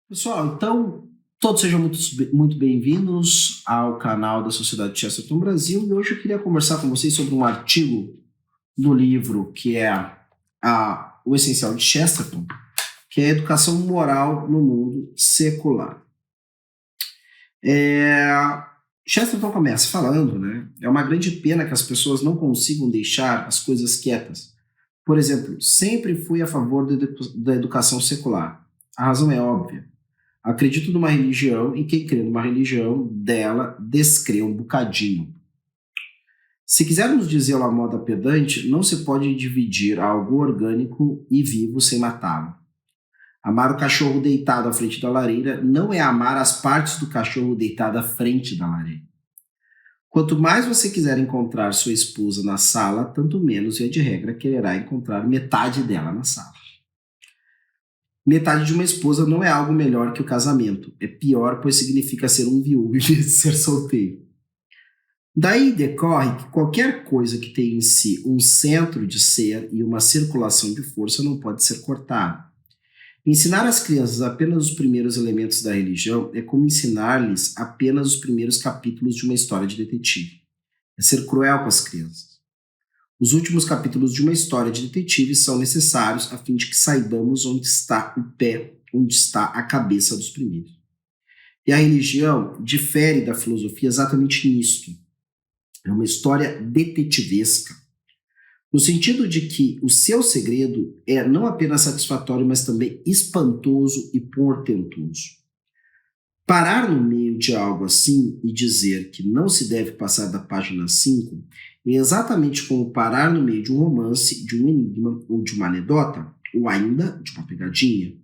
Pessoal, então, todos sejam muito bem-vindos ao canal da Sociedade Chesterton Brasil. E hoje eu queria conversar com vocês sobre um artigo do livro que é O Essencial de Chesterton, que é a educação moral no mundo secular. Chesterton começa falando, né? É uma grande pena que as pessoas não consigam deixar as coisas quietas. Por exemplo, sempre fui a favor da educação secular. A razão é óbvia. Acredito numa religião e quem crê numa religião dela descrê um bocadinho. Se quisermos dizê-lo à moda pedante, não se pode dividir algo orgânico e vivo sem matá-lo. Amar o cachorro deitado à frente da lareira não é amar as partes do cachorro deitado à frente da lareira. Quanto mais você quiser encontrar sua esposa na sala, tanto menos, via de regra, quererá encontrar metade dela na sala. Metade de uma esposa não é algo melhor que o casamento. É pior, pois significa ser um viúvo em vez de ser solteiro. Daí decorre que qualquer coisa que tenha em si um centro de ser e uma circulação de força não pode ser cortada. Ensinar às crianças apenas os primeiros elementos da religião é como ensinar-lhes apenas os primeiros capítulos de uma história de detetive. É ser cruel com as crianças. Os últimos capítulos de uma história de detetive são necessários a fim de que saibamos onde está o pé, onde está a cabeça dos primeiros. E a religião difere da filosofia exatamente nisto. É uma história detetivesca, no sentido de que o seu segredo é não apenas satisfatório, mas também espantoso e portentoso. Parar no meio de algo assim e dizer que não se deve passar da página 5 é exatamente como parar no meio de um romance, de um enigma ou de uma anedota, ou ainda de uma pegadinha.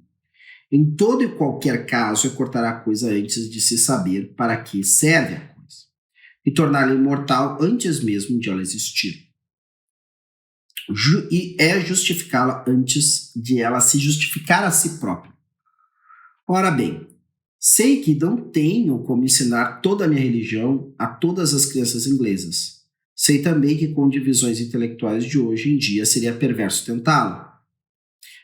Em todo e qualquer caso é cortar a coisa antes de se saber para que serve a coisa, e torná-la imortal antes mesmo de ela existir. E é justificá-la antes de ela se justificar a si própria. Ora bem, sei que não tenho como ensinar toda a minha religião a todas as crianças inglesas. Sei também que com divisões intelectuais de hoje em dia seria perverso tentá-la.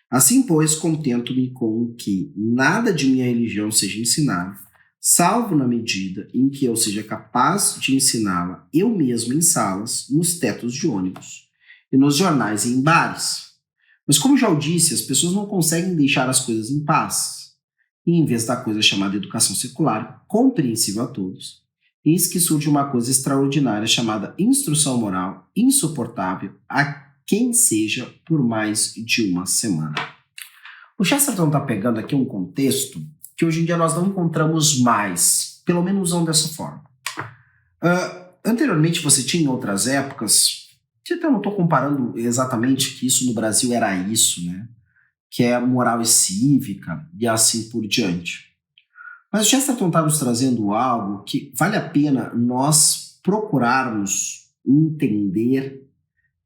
Assim, pois, contento-me com que nada de minha religião seja ensinado, salvo na medida em que eu seja capaz de ensiná-la eu mesmo em salas, nos tetos de ônibus, e nos jornais e em bares. Mas como já o disse, as pessoas não conseguem deixar as coisas em paz. E em vez da coisa chamada educação secular, compreensível a todos, eis que surge uma coisa extraordinária chamada instrução moral, insuportável a quem seja por mais de uma semana. O Chesterton está pegando aqui um contexto que hoje em dia nós não encontramos mais, pelo menos não dessa forma. Anteriormente você tinha em outras épocas, eu não estou comparando exatamente que isso no Brasil era isso, né? Que é moral e cívica e assim por diante. Mas o Chesterton está nos trazendo algo que vale a pena nós procurarmos entender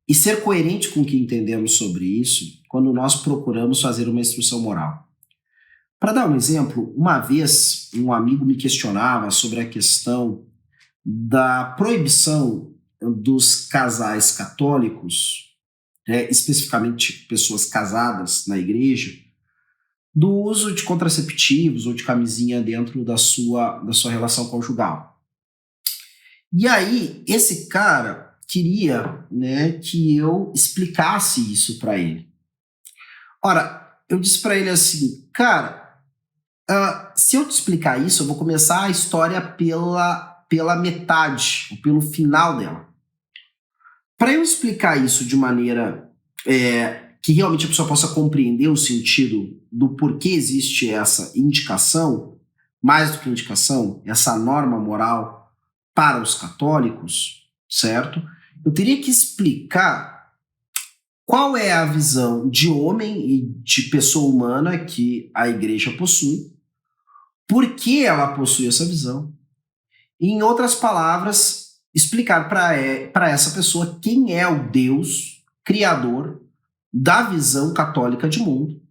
e ser coerente com o que entendemos sobre isso quando nós procuramos fazer uma instrução moral. Para dar um exemplo, uma vez um amigo me questionava sobre a questão da proibição dos casais católicos, especificamente pessoas casadas na igreja, do uso de contraceptivos ou de camisinha dentro da sua relação conjugal. E aí, esse cara queria, que eu explicasse isso para ele. Ora, eu disse para ele assim, cara, se eu te explicar isso, eu vou começar a história pela metade, ou pelo final dela. Para eu explicar isso de maneira que realmente a pessoa possa compreender o sentido do porquê existe essa indicação, mais do que indicação, essa norma moral para os católicos, certo? Eu teria que explicar qual é a visão de homem e de pessoa humana que a igreja possui, por que ela possui essa visão, e, em outras palavras, explicar para essa pessoa quem é o Deus criador da visão católica de mundo.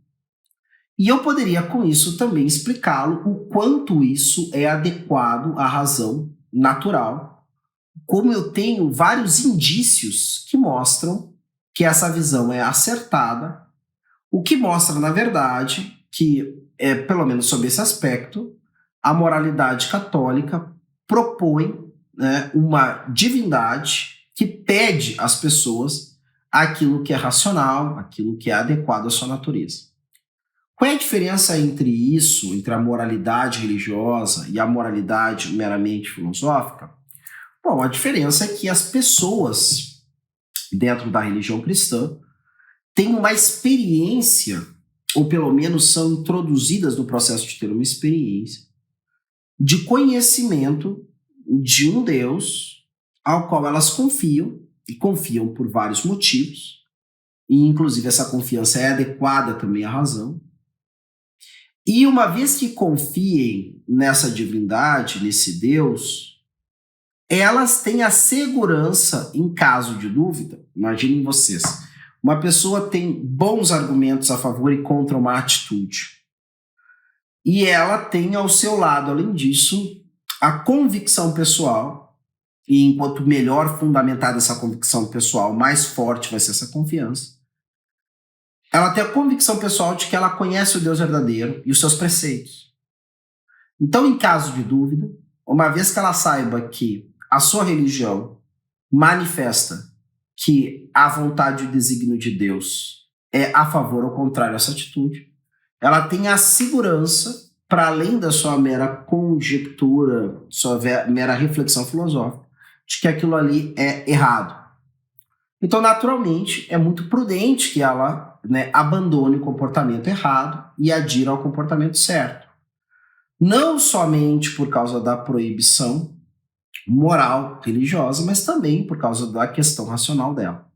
E eu poderia, com isso, também explicá-lo o quanto isso é adequado à razão natural, como eu tenho vários indícios que mostram que essa visão é acertada, o que mostra, na verdade, que pelo menos sob esse aspecto, a moralidade católica propõe, né, uma divindade que pede às pessoas aquilo que é racional, aquilo que é adequado à sua natureza. Qual é a diferença entre isso, entre a moralidade religiosa e a moralidade meramente filosófica? Bom, a diferença é que as pessoas dentro da religião cristã têm uma experiência, ou pelo menos são introduzidas no processo de ter uma experiência de conhecimento de um Deus ao qual elas confiam, e confiam por vários motivos, e inclusive essa confiança é adequada também à razão. E uma vez que confiem nessa divindade, nesse Deus, elas têm a segurança, em caso de dúvida, imaginem vocês, uma pessoa tem bons argumentos a favor e contra uma atitude. E ela tem ao seu lado, além disso, a convicção pessoal, e enquanto melhor fundamentada essa convicção pessoal, mais forte vai ser essa confiança. Ela tem a convicção pessoal de que ela conhece o Deus verdadeiro e os seus preceitos. Então, em caso de dúvida, uma vez que ela saiba que a sua religião manifesta que a vontade e o desígnio de Deus é a favor ou contrário a essa atitude, ela tem a segurança, para além da sua mera conjectura, sua mera reflexão filosófica, de que aquilo ali é errado. Então, naturalmente, é muito prudente que ela, né, abandone o comportamento errado e adira ao comportamento certo. Não somente por causa da proibição moral, religiosa, mas também por causa da questão racional dela.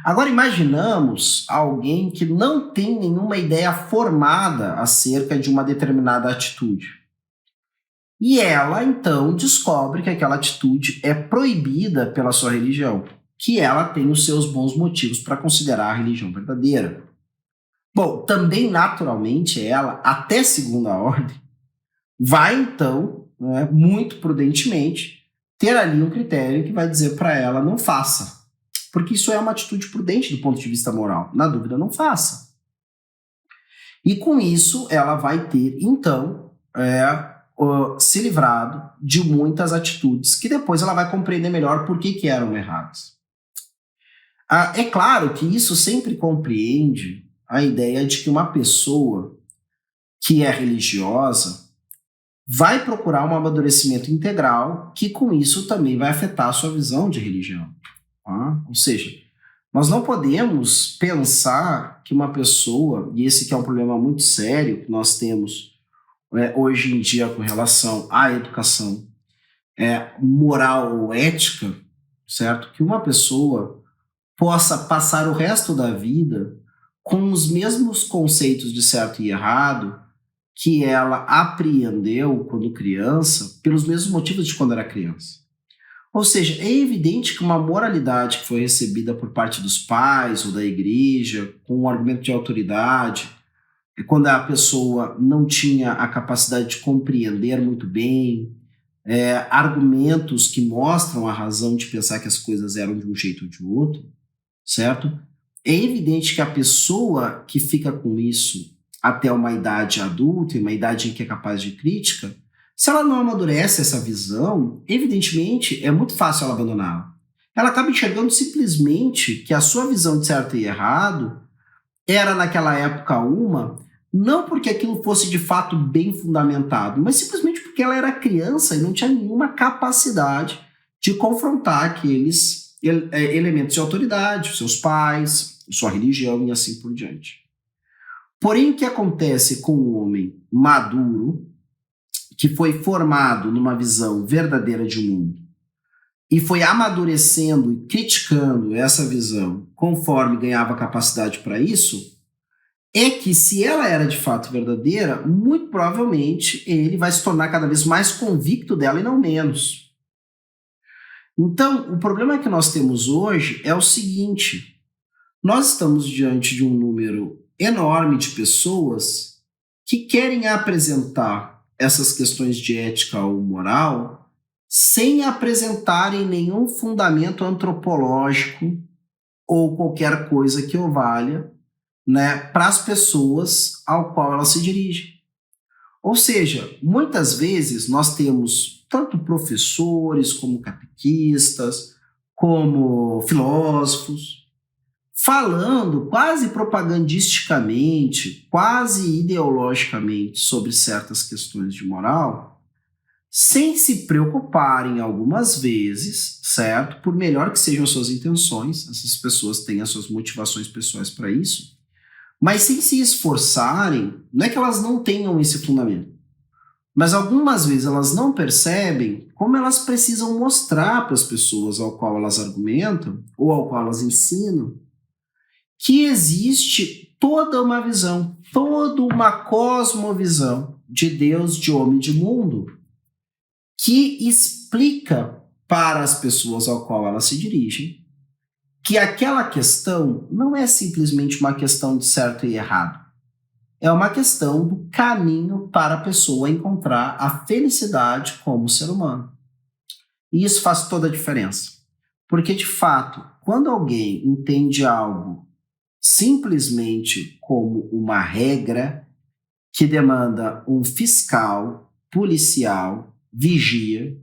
Agora imaginamos alguém que não tem nenhuma ideia formada acerca de uma determinada atitude. E ela, então, descobre que aquela atitude é proibida pela sua religião, que ela tem os seus bons motivos para considerar a religião verdadeira. Bom, também naturalmente ela, até segunda ordem, vai então, né, muito prudentemente, ter ali um critério que vai dizer para ela não faça. Porque isso é uma atitude prudente do ponto de vista moral. Na dúvida, não faça. E com isso, ela vai ter, então, se livrado de muitas atitudes que depois ela vai compreender melhor por que eram erradas. É claro que isso sempre compreende a ideia de que uma pessoa que é religiosa vai procurar um amadurecimento integral que com isso também vai afetar a sua visão de religião. Ou seja, nós não podemos pensar que uma pessoa, e esse que é um problema muito sério que nós temos hoje em dia com relação à educação moral ou ética, certo? Que uma pessoa possa passar o resto da vida com os mesmos conceitos de certo e errado que ela apreendeu quando criança, pelos mesmos motivos de quando era criança. Ou seja, é evidente que uma moralidade que foi recebida por parte dos pais ou da igreja, com um argumento de autoridade, quando a pessoa não tinha a capacidade de compreender muito bem, argumentos que mostram a razão de pensar que as coisas eram de um jeito ou de outro, certo? É evidente que a pessoa que fica com isso até uma idade adulta, uma idade em que é capaz de crítica, se ela não amadurece essa visão, evidentemente é muito fácil ela abandoná-la. Ela acaba enxergando simplesmente que a sua visão de certo e errado era naquela época não porque aquilo fosse de fato bem fundamentado, mas simplesmente porque ela era criança e não tinha nenhuma capacidade de confrontar aqueles elementos de autoridade, seus pais, sua religião e assim por diante. Porém, o que acontece com o homem maduro, que foi formado numa visão verdadeira de mundo e foi amadurecendo e criticando essa visão conforme ganhava capacidade para isso, é que se ela era de fato verdadeira, muito provavelmente ele vai se tornar cada vez mais convicto dela e não menos. Então, o problema que nós temos hoje é o seguinte: nós estamos diante de um número enorme de pessoas que querem apresentar essas questões de ética ou moral sem apresentarem nenhum fundamento antropológico ou qualquer coisa que o valha, né, para as pessoas ao qual elas se dirigem. Ou seja, muitas vezes nós temos tanto professores como catequistas, como filósofos, falando quase propagandisticamente, quase ideologicamente sobre certas questões de moral, sem se preocuparem algumas vezes, certo? Por melhor que sejam as suas intenções, essas pessoas têm as suas motivações pessoais para isso, mas sem se esforçarem, não é que elas não tenham esse fundamento, mas algumas vezes elas não percebem como elas precisam mostrar para as pessoas ao qual elas argumentam ou ao qual elas ensinam que existe toda uma visão, toda uma cosmovisão de Deus, de homem e de mundo que explica para as pessoas ao qual elas se dirigem que aquela questão não é simplesmente uma questão de certo e errado. É uma questão do caminho para a pessoa encontrar a felicidade como ser humano. E isso faz toda a diferença. Porque, de fato, quando alguém entende algo simplesmente como uma regra que demanda um fiscal, policial, vigia,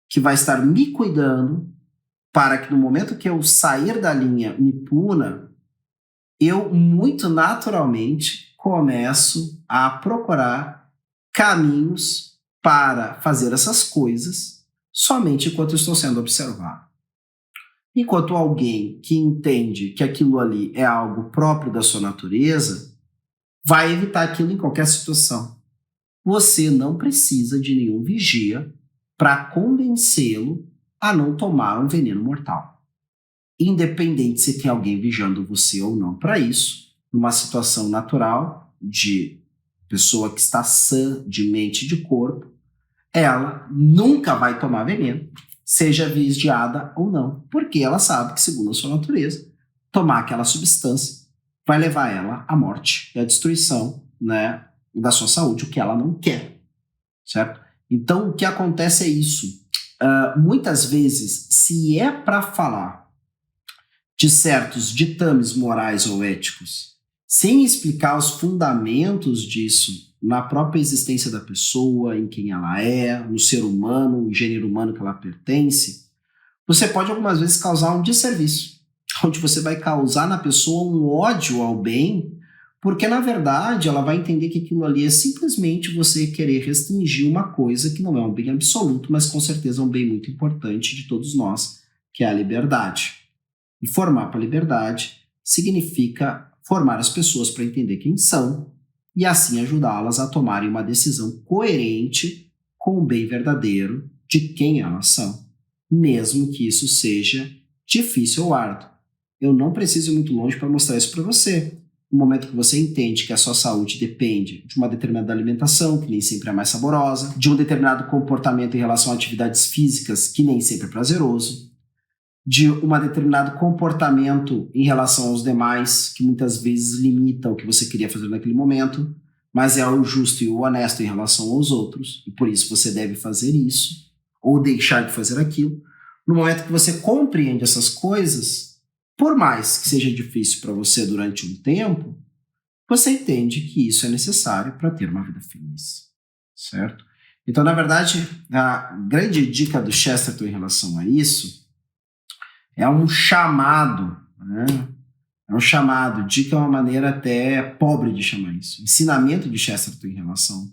que vai estar me cuidando para que no momento que eu sair da linha me puna, eu muito naturalmente começo a procurar caminhos para fazer essas coisas somente enquanto eu estou sendo observado. Enquanto alguém que entende que aquilo ali é algo próprio da sua natureza, vai evitar aquilo em qualquer situação. Você não precisa de nenhum vigia para convencê-lo a não tomar um veneno mortal. Independente se tem alguém vigiando você ou não para isso, numa situação natural de pessoa que está sã de mente e de corpo, ela nunca vai tomar veneno, seja vigiada ou não, porque ela sabe que, segundo a sua natureza, tomar aquela substância vai levar ela à morte e à destruição, né, da sua saúde, o que ela não quer, certo? Então, o que acontece é isso. Muitas vezes, se é para falar de certos ditames morais ou éticos, sem explicar os fundamentos disso na própria existência da pessoa, em quem ela é, no ser humano, no gênero humano que ela pertence, você pode algumas vezes causar um desserviço, onde você vai causar na pessoa um ódio ao bem, porque na verdade ela vai entender que aquilo ali é simplesmente você querer restringir uma coisa que não é um bem absoluto, mas com certeza é um bem muito importante de todos nós, que é a liberdade. E formar para a liberdade significa formar as pessoas para entender quem são e assim ajudá-las a tomarem uma decisão coerente com o bem verdadeiro de quem elas são, mesmo que isso seja difícil ou árduo. Eu não preciso ir muito longe para mostrar isso para você. No momento que você entende que a sua saúde depende de uma determinada alimentação, que nem sempre é mais saborosa, de um determinado comportamento em relação a atividades físicas, que nem sempre é prazeroso, de um determinado comportamento em relação aos demais, que muitas vezes limita o que você queria fazer naquele momento, mas é o justo e o honesto em relação aos outros, e por isso você deve fazer isso, ou deixar de fazer aquilo. No momento que você compreende essas coisas, por mais que seja difícil para você durante um tempo, você entende que isso é necessário para ter uma vida feliz, certo? Então, na verdade, a grande dica do Chesterton em relação a isso é um chamado, né? É um chamado, dica é uma maneira até pobre de chamar isso. Ensinamento de Chesterton em relação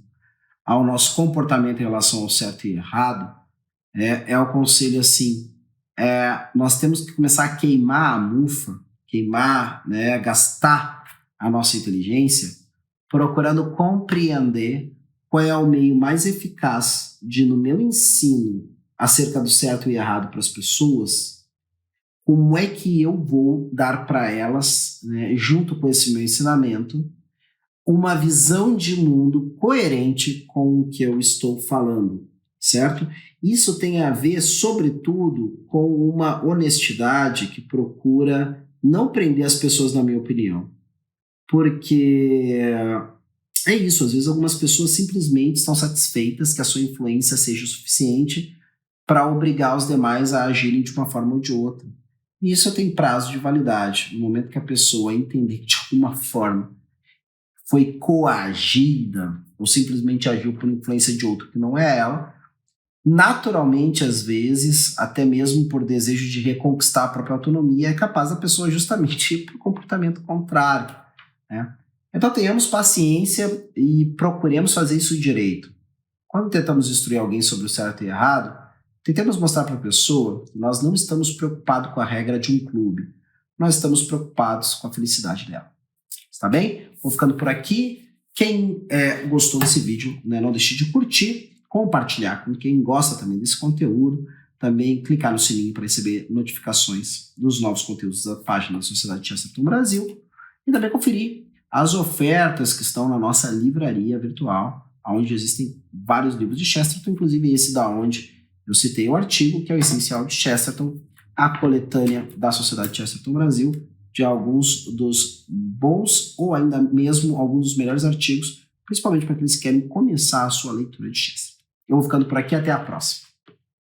ao nosso comportamento em relação ao certo e errado é o conselho assim, nós temos que começar a queimar a mufa, queimar, né, gastar a nossa inteligência procurando compreender qual é o meio mais eficaz de, no meu ensino acerca do certo e errado para as pessoas, como é que eu vou dar para elas, né, junto com esse meu ensinamento, uma visão de mundo coerente com o que eu estou falando, certo? Isso tem a ver, sobretudo, com uma honestidade que procura não prender as pessoas, na minha opinião. Porque é isso, às vezes algumas pessoas simplesmente estão satisfeitas que a sua influência seja o suficiente para obrigar os demais a agirem de uma forma ou de outra. E isso tem prazo de validade. No momento que a pessoa entender que, de alguma forma, foi coagida ou simplesmente agiu por influência de outro que não é ela, naturalmente, às vezes, até mesmo por desejo de reconquistar a própria autonomia, é capaz da pessoa justamente ir para o comportamento contrário, né? Então tenhamos paciência e procuremos fazer isso direito. Quando tentamos instruir alguém sobre o certo e errado, tentemos mostrar para a pessoa que nós não estamos preocupados com a regra de um clube, nós estamos preocupados com a felicidade dela. Está bem? Vou ficando por aqui. Quem gostou desse vídeo, né, não deixe de curtir, compartilhar com quem gosta também desse conteúdo, também clicar no sininho para receber notificações dos novos conteúdos da página da Sociedade Chesterton Brasil e também conferir as ofertas que estão na nossa livraria virtual, onde existem vários livros de Chesterton, inclusive esse da onde eu citei o artigo, que é o Essencial de Chesterton, a coletânea da Sociedade Chesterton Brasil, de alguns dos bons ou ainda mesmo alguns dos melhores artigos, principalmente para aqueles que querem começar a sua leitura de Chesterton. Eu vou ficando por aqui, até a próxima.